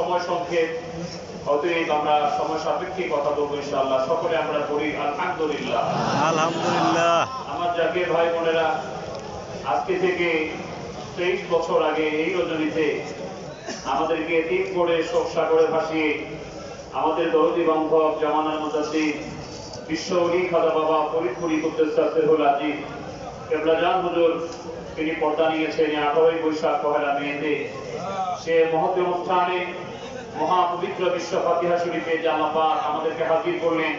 সময় সংক্ষেপ, অতএব আমরা সময় সাপেক্ষে কথা বলবো ইনশাআল্লাহ। সকলে আমরা বলি আলহামদুলিল্লাহ। আলহামদুলিল্লাহ। আমার জাকির ভাই বোনেরা, আজকে থেকে 23 বছর আগে এই রজনীতে আমাদেরকে তিন করে শোক সাগরে ভাসিয়ে আমাদের দরদি বান্ধব জামানার মুজাদ্দিদ বিশ্ব ওলি খাজা বাবা ফরিদপুরি কুদ্দুসুল আজিজ কেবলাজান হুজুর তিনি পর্দা নিয়েছেন 18 বৈশাখ পহেলা মেতে। সে মহৎ অনুষ্ঠানে মহাপবিত্র বিশ্ব ফাতিহা শরীফে যে আল্লাহ পাক আমাদেরকে হাজির করলেন,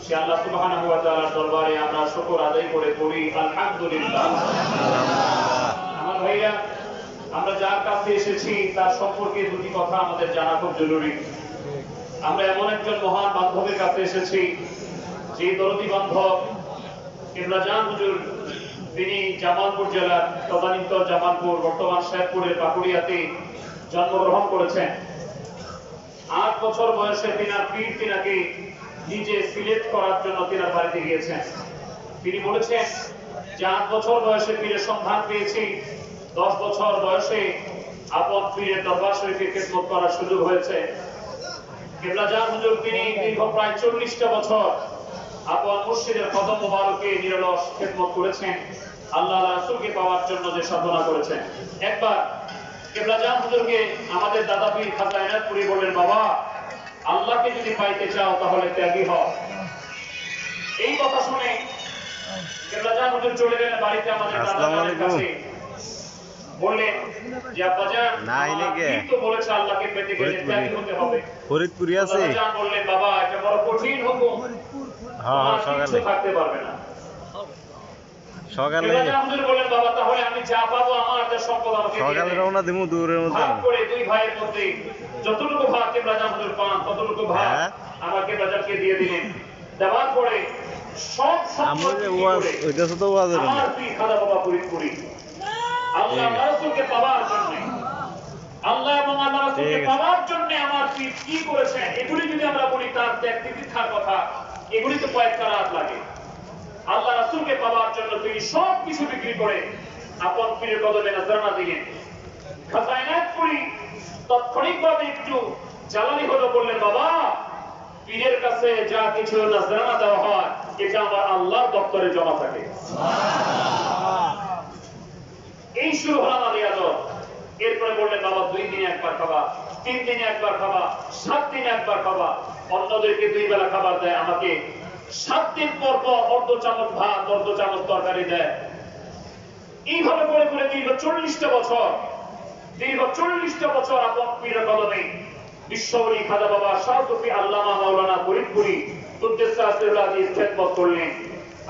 সে আল্লাহ সুবহানাহু ওয়া তাআলার দরবারে আমরা শুকর আদায় করে পড়ি আলহামদুলিল্লাহ। আমার ভাইরা, আমরা যার কাছে এসেছি তার সম্পর্কে দুটি কথা আমাদের জানা খুব জরুরি। আমরা এমন একজন মহান বান্ধবের কাছে এসেছি, যে দরদি বান্ধব কেবলাজান হুজুর, তিনি জামালপুর জেলার তদানীন্তন জামালপুর বর্তমান শেরপুরের পাকুড়িয়াতে জন্মগ্রহণ করেছেন। 8 বছর বয়সে তিনার পীর তিনাকে নিজে সিলেক্ট করার জন্য তিনার বাড়িতে গিয়েছেন। তিনি বলেছেন যে 8 বছর বয়সে পীরের সন্ধান পেয়েছি, 10 বছর বয়সে আপন পীরের দরবার শরীফে খেদমত করার সুযোগ হয়েছে। কেবলাজান হুজুর তিনি দীর্ঘ প্রায় 40টা বছর আপন মুর্শিদের কদম মোবারকে নিরলস খেদমত করেছেন, আল্লাহ রাসূলকে পাওয়ার জন্য যে সাধনা করেছেন। একবার কেবলাজান হুজুরকে আমাদের দাদা পীর খাজা এনায়েতপুরী বললেন, বাবা, আল্লাহকে যদি পাইতে চাও তাহলে ত্যাগী হও। এই কথা শুনে কেবলাজান হুজুর চলে গেলেন বাড়িতে আমাদের দাদার কাছে। বললেন যে আব্বাজান, পীর তো বলেছে আল্লাহকে পেতে গেলে ত্যাগী হতে হবে। ফরিদপুরি আছে। দাদাজান বললেন, বাবা, এটা বড় কঠিন হুকুম, হ্যাঁ সকালে থাকতে পারবে না। সকালে বললেন, বাবা, তাহলে আমি যা পাবো আমার যা সম্পদ আমাকে সকালে রওনা দিমু দূরের মধ্যে ভাগ করে দুই ভাইয়ের মধ্যে যতটুকু ভাগ কেবলাজান হুজুর পান ততটুকু ভাগ আমার কেবলাজানকে দিয়ে দিলেন। দেওয়ার পরে সব আমাদের ওয়াজ ওইটাছে তো ওয়াজ এর আমার পীর খাজা বাবা ফরিদপুরি আল্লাহ রাসূলকে পাওয়ার জন্য, আল্লাহ এবং আল্লাহ রাসূলকে পাওয়ার জন্য আমার পীর কি করেছেন, এগুলি যদি আমরা বলি তার ত্যাগ তিতিক্ষার কথা, এগুলি তো কয়েক রাত লাগে। আল্লাহ রাসূলকে পাওয়ার জন্য তিনি সব কিছু বিক্রি করে আপন পীরের কদমে নজরানা দিলেন। খাজা এনায়েতপুরী তাৎক্ষণিকভাবে একটু জ্বালানি হলো, বললেন, বাবা, পীরের কাছে যা কিছু নজরানা দেওয়া হয় এটা আমার আল্লাহর দপ্তরে জমা থাকে। এই শুরু হলো আমাদের আদর। এরপরে বললেন, বাবা, 2 দিনে একবার খাবা, 3 দিনে একবার খাবা, 7 দিনে একবার খাবা। অন্যদেরকে 2 বেলা খাবার দেয়, আমাকে 7 দিন পর পর অর্ধ চামচ ভাত, অর্ধ চামচ তরকারি দেয়। এইভাবে করে করে দীর্ঘ 40টা বছর আপন পীরের কদমে বিশ্ব ওলি খাজা বাবা শাহ সুফি আল্লামা মাওলানা ফরিদপুরি কুদ্দুসুল আজিজ খেদমত করলেন।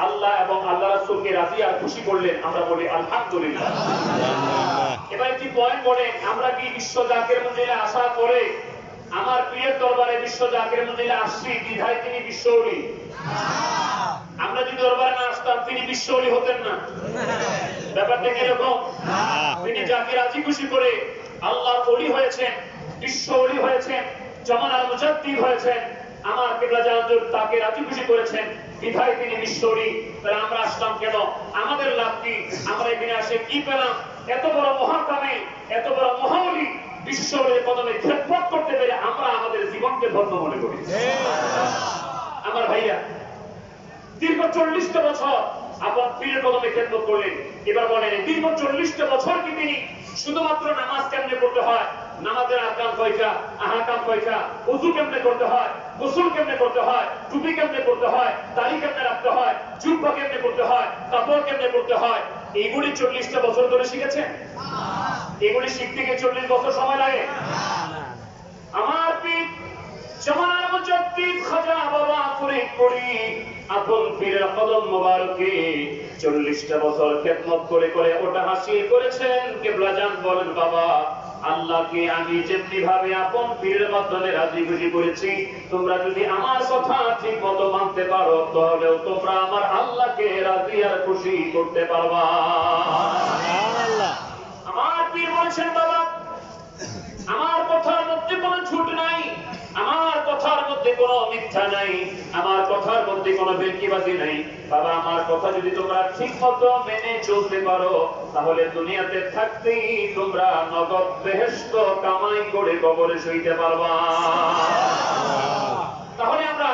আল্লাহ এবং আল্লাহ রাসূলকে রাজি আর খুশি করলেন। আমরা বলি আলহামদুলিল্লাহ। এবার একটি পয়েন্ট বলেন, আমরা কি বিশ্ব জাকির মঞ্জিলে আশা করে আমার পীরের দরবারে বিশ্ব জাকির মঞ্জিলে আসছি বিধায় তিনি বিশ্ব ওলি? আমরা যদি দরবারে না আসতাম তিনি বিশ্ব ওলি হতেন না। ব্যাপারটা কিরকম? তিনি যাকে রাজি খুশি করে আল্লাহর ওলি হয়েছেন, বিশ্ব ওলি হয়েছেন, জামানার মুজাদ্দিদ হয়েছেন। আমার কেবলাজান হুজুর তাকে রাজি খুশি করেছেন বিধায় তিনি বিশ্ব ওলি। তাহলে আমরা আসলাম কেন? আমাদের লাভ কি? আমরা এখানে আসে কি পেলাম? এত বড় মহাকামে, এত বড় মহাওলি বিশ্ব ওলির কদমে খেদমত করতে পেরে আমরা আমাদের জীবনকে ধন্য মনে করি। আমার ভাইরা, দীর্ঘ 40টা বছর আপন পীরের কদমে খেদমত করলেন। এবার বলেন, দীর্ঘ 40টা বছর কি তিনি শুধুমাত্র নামাজ কেমনে পড়তে হয়, নামাজের আরকান কয়টা, আহকাম কয়টা, ওযু কেমনে করতে হয়, গোসল কেমনে করতে হয়, টুপি কেমনে করতে হয়, দাড়ি কেমনে রাখতে হয়, জুব্বা কেমনে করতে হয়, কাপড় কেমনে করতে হয়, এইগুলি 40টা বছর ধরে শিখেছেন? এগুলি শিখতে গিয়ে 40 বছর সময় লাগে? আমার পীর জামানার মুজাদ্দিদ খাজা বাবা ফরিদপুরি আপন পীরের কদম মোবারকে 40টা বছর খেদমত করে করে ওটা হাসিল করেছেন। কেবলাজান বলেন, বাবা, আল্লাহকে আমি যেমনি ভাবে আপন পীরের মাধ্যমে রাজি খুশি করেছি, তোমরা যদি আমার কথা ঠিক মতো মানতে পারো তাহলেও তোমরা আমার আল্লাহকে রাজি আর খুশি করতে পারবা। আমার পীর বলেছেন, বাবা, আমার কথার মধ্যে কোনো ছুট নাই, আমার কথার মধ্যে কোনো মিথ্যা নাই, আমার কথার মধ্যে কোনো ভেলকিবাজি নাই। বাবা আমার কথা যদি তোমরা ঠিক মতো মেনে চলতে পারো, তাহলে দুনিয়াতে থাকতেই তোমরা নগদ বেহেশত কামাই করে কবরে শুইতে পারবা। তাহলে আমরা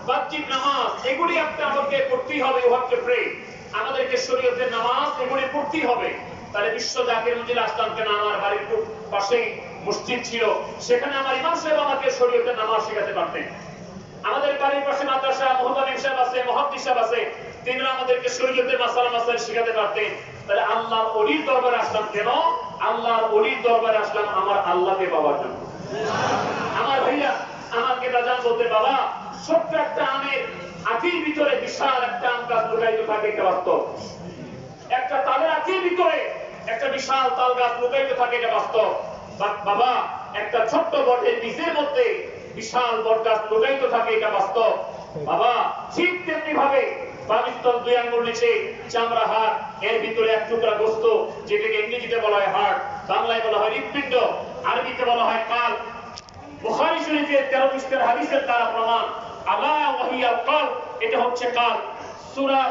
বাহ্যিক নামাজ এগুলি আমাদেরকে পড়তেই হবে। আমাদেরকে শরীয়তের নামাজ এগুলি পড়তেই হবে। তাহলে বিশ্ব জাকির মঞ্জিল আসলাম কেন, আমার বাড়ির পাশেই মসজিদ ছিল, সেখানে আমার ইমাম সাহেব আমাকে শরীয়তের নামাজ শেখাতে পারতেন। আমাদের বাড়ির পাশে মাদ্রাসা মুহতামিম সাহেব আছে, মুহাদ্দিস সাহেব আছে, তিনিরা আমাদেরকে শরীয়তের মাসালা মাসাইল শেখাতে পারতেন। তাহলে আল্লাহর ওলির দরবারে আসলাম কেন? আল্লাহর ওলির দরবারে আসলাম আমার আল্লাহকে পাওয়ার জন্য। আমার ভাইয়া আমাকে রাজান বলতে, বাবা ছোট্ট একটা আমের আঁটির ভিতরে বিশাল একটা আম গাছ লুকায়িত থাকে, এটা বাস্তব। একটা তালের আঁটির ভিতরে একটা বিশাল তাল গাছ লুকায়িত থাকে, এটা বাস্তব। বাবা একটা ছোট্ট বটের বীজের মধ্যে বিশাল বট গাছ লুকায়িত থাকে, এটা বাস্তব। বাবা ঠিক তেমনি ভাবে বামিস্তল 2 আঙ্গুল নিচে চামড়া হাড়, এর ভিতরে এক টুকরা গোস্ত, যেটাকে ইংরেজিতে বলা হয় হার্ট, বাংলায় বলা হয় হৃৎপিণ্ড, আরবিতে বলা হয় কাল। বুখারী শরীফের 13 পৃষ্ঠার হাদিসের দ্বারা প্রমাণ, আলা ওয়াহিয়াল কাল, এটা হচ্ছে কাল। সূরা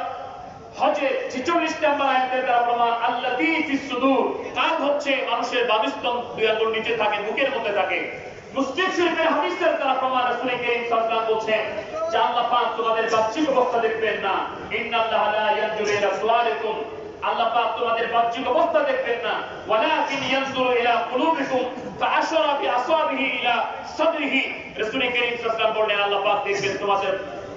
হজের 46 নম্বর আয়াতের দ্বারা প্রমাণ, আল্লাতী ফিস সুদূর, কাল হচ্ছে মানুষের বামিস্তল 2 আঙ্গুল নিচে থাকে, বুকের মধ্যে থাকে। মুসলিম শরীফের হাদিসের দ্বারা প্রমাণ, রাসূল করিম সাল্লাল্লাহু আলাইহি ওয়াসাল্লাম বলেন যে আল্লাহ পাক তোমাদের বাহ্যিক অবস্থা দেখবেন না, ইন্নাল্লাহা লা ইয়ানজুরু ইলা সুওয়ারিকুম, আল্লাহ পাক তোমাদের বাহ্যিক অবস্থা দেখবেন না, ওয়ালাকিন ইয়ানজুরু ইলা কুলুবিকুম ফাআশারা বিআসাবিহি ইলা সাদরিহি। রাসূল করিম সাল্লাল্লাহু আলাইহি ওয়াসাল্লাম বলেন আল্লাহ পাক দেখবেন তোমাদের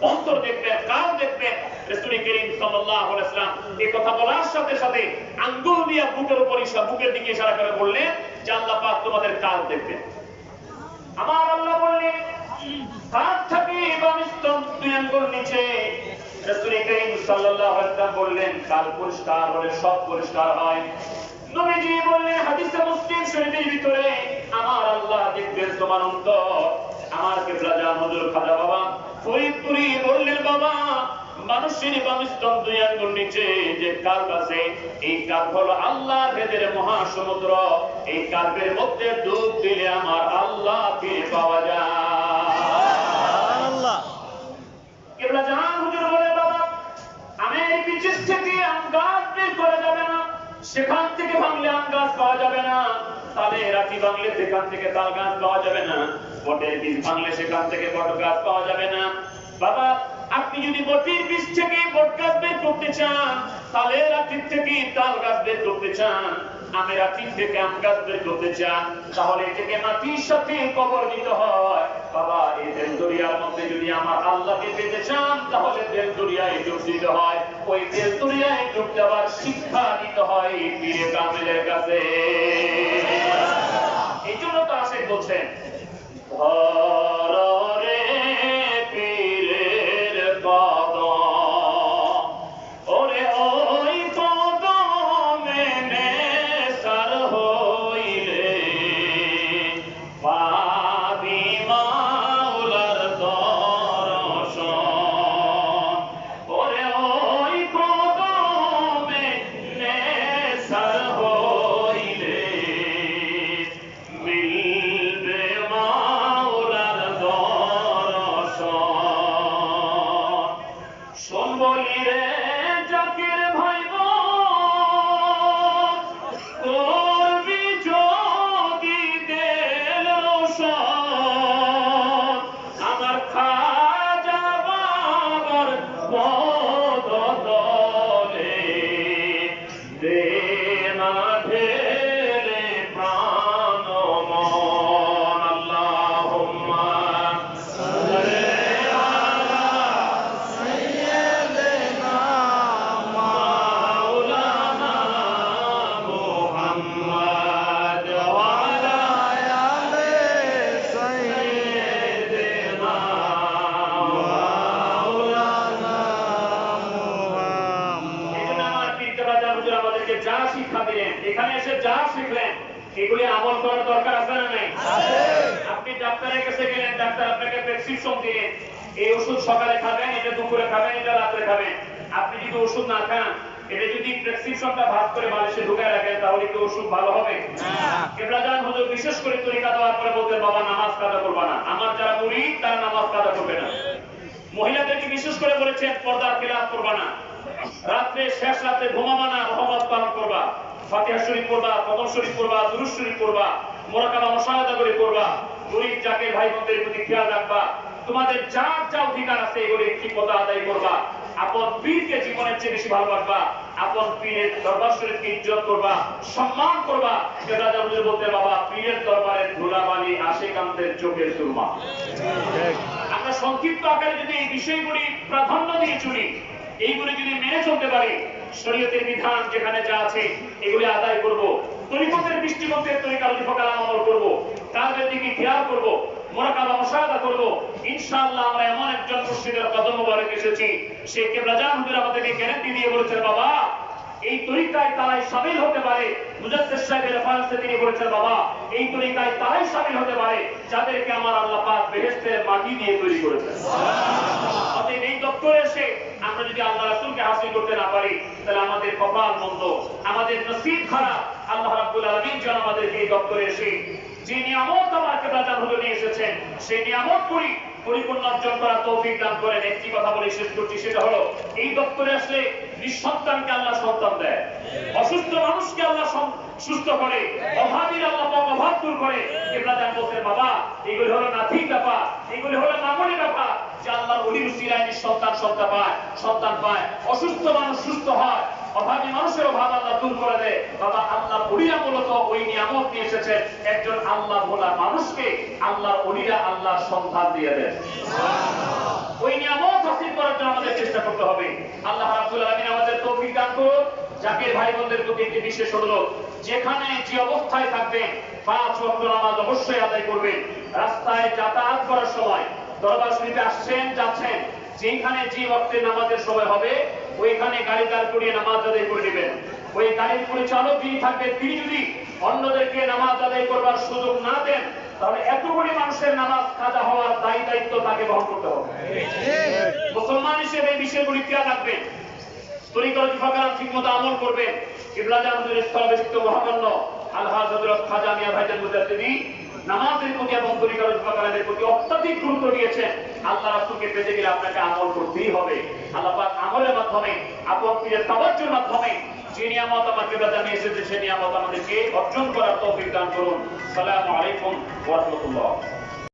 অন্তর দেখবেন, কাল দেখবেন। রাসূল করিম সাল্লাল্লাহু আলাইহি ওয়াসাল্লাম এই কথা বলার সাথে সাথে আঙ্গুল দিয়ে বুকের উপর বুকের দিকে ইশারা করে বললেন যে আল্লাহ পাক তোমাদের কাল দেখবেন। আমার আল্লাহ বললেন হাত থেকে বামিস্তল 2 আঙ্গুল নিচে। রাসূল করিম সাল্লাল্লাহু আলাইহি ওয়াসাল্লাম বললেন কাল পরিষ্কার হলে সব পরিষ্কার হয়। নবীজি বললেন হাদিসে মুসলিম শরীফের ভিতরে, আমার আল্লাহ দেখবেন তোমার অন্তর। আমার কিবলা জান হুজুর খাজা বাবা ফরিদপুরি বললেন, বাবা মানুষের বামিস্তল 2 আঙ্গুল নিচে যে কাল্ব আছে, এই কাল্ব হলো আল্লাহর ভেতরে মহাসমুদ্র। এই কাল্বের মধ্যে ডুব দিলে আমার আল্লাহকে পাওয়া যায়। আল্লাহ কিবলা জান হুজুর বলে, বাবা আমি এই বিচিস থেকে আম গাছ বের করা যাবে না, সেখান থেকে ভাঙলে আম গাছ পাওয়া যাবে না, তালের আটি ভাঙলে সেখান থেকে তাল গাছ পাওয়া যাবে না, বটের বীজ ভাঙলে সেখান থেকে বট গাছ পাওয়া যাবে না। বাবা আপনি যদি বটের বীজ থেকে বট গাছ বের করতে চান, তালের আটির থেকে তাল গাছ বের করতে চান, আমের আটির থেকে আম গাছ বের করতে চান, তাহলে এটাকে মাটির সাথে কবর দিতে হয়। বাবা এই দেল দরিয়ার মধ্যে যদি আমার আল্লাহকে পেতে চান, তাহলে দেল দরিয়ায় ডুব দিতে হয়। ওই দেল দরিয়ায় ডুব দেওয়ার শিক্ষা নিতে হয় পীরে কামেলের কাছে। এই জন্য তো আশেক বলছেন, ধর রে পীরের কদম, ওরে ওই কদমে নেসার হইলে পাবি মাওলার দর্শন। ওরে ওই কদমে নেসার হইলে মিলবে মাওলার দর্শন। শোন বলি রে জাকির ভাই করবি যদি দেল রোশন, আমার খাজা বাবার পদতলে দে না ঢেলে প্রাণ মন। আল্লাহুম্মা সাল্লি আলা সাইয়্যিদিনা মাওলানা মুহাম্মদ ওয়া আলা আলি সাইয়্যিদিনা মাওলানা মুহাম্মদ। এজন্য আমার পীর কাজী হুজুর আমাদেরকে যা শিক্ষা দিলেন, এখানে এসে যা শিখলেন, এগুলি আমল করার দরকার আছে না নাই? আছে। আপনি ডাক্তারের কাছে গেলেন, ডাক্তার আপনাকে প্রেসক্রিপশন দিলেন, এই ওষুধ সকালে খাবেন, এটা দুপুরে খাবেন, এটা রাতে খাবেন। আপনি যদি ওষুধ না খান, এটা যদি প্রেসক্রিপশনটা ভাগ করে বালিশে ঢুকায় রাখেন তাহলে কি ওষুধ ভালো হবে? কিবলাজান হুজুর বিশেষ করে তরিকা দেওয়ার পরে বলতেন বাবা নামাজ কাজা করবা না, আমার যারা মুরিদ তারা নামাজ কাজা করবে না। মহিলাদেরকে বিশেষ করে বলেছেন পর্দার খেলাফ করবা না, রাত্রে শেষ রাতে ঘুমাবা না, রহমত পালন করবা, ফাতিহা শরীফ পড়বা, কদম শরীফ পড়বা, দুরূদ শরীফ পড়বা, মুরাকাবা মুশাহাদা করে পড়বা, গরীব জাকির ভাই বোনদের প্রতি খেয়াল রাখবা, তোমাদের যার যা অধিকার আছে এগুলি ঠিক মতো আদায় করবা, আপন পীরকে জীবনের চেয়ে বেশি ভালোবাসবা, আপন পীরের দরবার শরীফকে ইজ্জত করবা, সম্মান করবা। কিবলাজান হুজুর বলতেন বাবা পীরের দরবারের ধুলাবালি আশিকানদের চোখের সুরমা। আমরা সংক্ষিপ্ত আকারে যদি এই বিষয়গুলি প্রাধান্য দিয়ে চলি, এইগুলি যদি মেনে চলতে পারি, শরীয়তের বিধান যেখানে যা আছে এগুলি আদায় করব, তরিকতের দৃষ্টিকোণে তরিকার উপকার আমল করব, কাজের দিকে খেয়াল করব, মুরাকাবা মুশাহাদা করব, ইনশাআল্লাহ আমরা এমন একজন মুর্শিদের কদম মোবারক এসেছি, সেই কিবলাজান হুজুর আমাদেরকে গ্যারান্টি দিয়ে বলেছেন বাবা এই তরিকায় তারাই শামিল হতে পারে। মুজাদ্দিদ সাহেবের রেফারেন্সে তিনি বলেছেন বাবা এই তরিকায় তারাই শামিল হতে পারে যাদেরকে আমার আল্লাহ পাক বেহেশতের মাটি দিয়ে তৈরি করেছেন। অতএব এই দপ্তরে এসে আমরা যদি আল্লাহ রাসূলকে হাসিল করতে না পারি তাহলে আমাদের কপাল মন্দ, আমাদের নসিব খারাপ। আল্লাহ রাব্বুল আলামিন যেন আমাদেরকে এই দপ্তরে এসে যে নিয়ামত আমার কিবলাজান হুজুর নিয়ে এসেছেন সেই নিয়ামত পরিপূর্ণ অর্জন করার তৌফিক দান করেন। একটি কথা বলে শেষ করছি, সেটা হলো এই দপ্তরে আসলে নিঃসন্তানকে আল্লাহ সন্তান দেয়, অসুস্থ মানুষকে আল্লাহ সুস্থ করে, অভাবীর আল্লাহ অভাব দূর করে। কিবলাজান বলতেন বাবা এগুলি হলো নাথিক ব্যাপার, এগুলি হলো মামুলি ব্যাপার যে আল্লাহর ওলির উসিলায় সন্তান পায়, অসুস্থ মানুষ সুস্থ হয়, অভাবী মানুষের অভাব আল্লাহ দূর করে দেয়। বাবা আল্লাহ ওলিরা মূলত ওই নিয়ামত নিয়ে এসেছেন, একজন আল্লাহ ভোলা মানুষকে আল্লাহর ওলিরা আল্লাহর সন্তান দিয়ে দেন। ওই নিয়ামত হাসিল করার জন্য আমাদের চেষ্টা করতে হবে। আল্লাহ রাব্বুল আলামিন আমাদের তৌফিক দান করুন। জাকির ভাই বোনদের প্রতি একটি বিশেষ অনুরোধ, যেখানে যে অবস্থায় থাকবেন 5 ওয়াক্ত নামাজ অবশ্যই আদায় করবেন। রাস্তায় যাতায়াত করার সময় দরবার শরীফে আসছেন যাচ্ছেন, যেখানে যে ওয়াক্তে নামাজের সময় হবে ওইখানে গাড়ি দাঁড় করিয়ে নামাজ আদায় করে নেবেন। ওই গাড়ির পরিচালক যিনি থাকবেন তিনি যদি অন্যদেরকে নামাজ আদায় করবার সুযোগ না দেন তাহলে এত কোটি মানুষের নামাজ কাজা হওয়ার দায়িত্ব তাকে বহন করতে হবে। মুসলমান হিসেবে এই বিষয়গুলি খেয়াল রাখবেন, তরিকার ফাকার ঠিকমতো আমল করবেন। কিবলাজান হুজুরের স্থলাভিষিক্ত মহামান্য আলহাজ হযরত খাজা মিয়া ভাইজান মুজাদ্দিদি নামাজের প্রতি এবং তরিকার ফাকারের প্রতি অত্যধিক গুরুত্ব দিয়েছেন। আল্লাহ রাসূলকে পেতে গেলে আপনাকে আমল করতেই হবে। আল্লাহ পাক আমলের মাধ্যমে, আপন পীরের তাওয়াজ্জুর মাধ্যমে যে নিয়ামত আমাকে জানিয়ে এসেছে সেই নিয়ামত আমাদেরকে অর্জন করার তৌফিক দান করুন। আসসালামু আলাইকুম ওয়া রাহমাতুল্লাহ।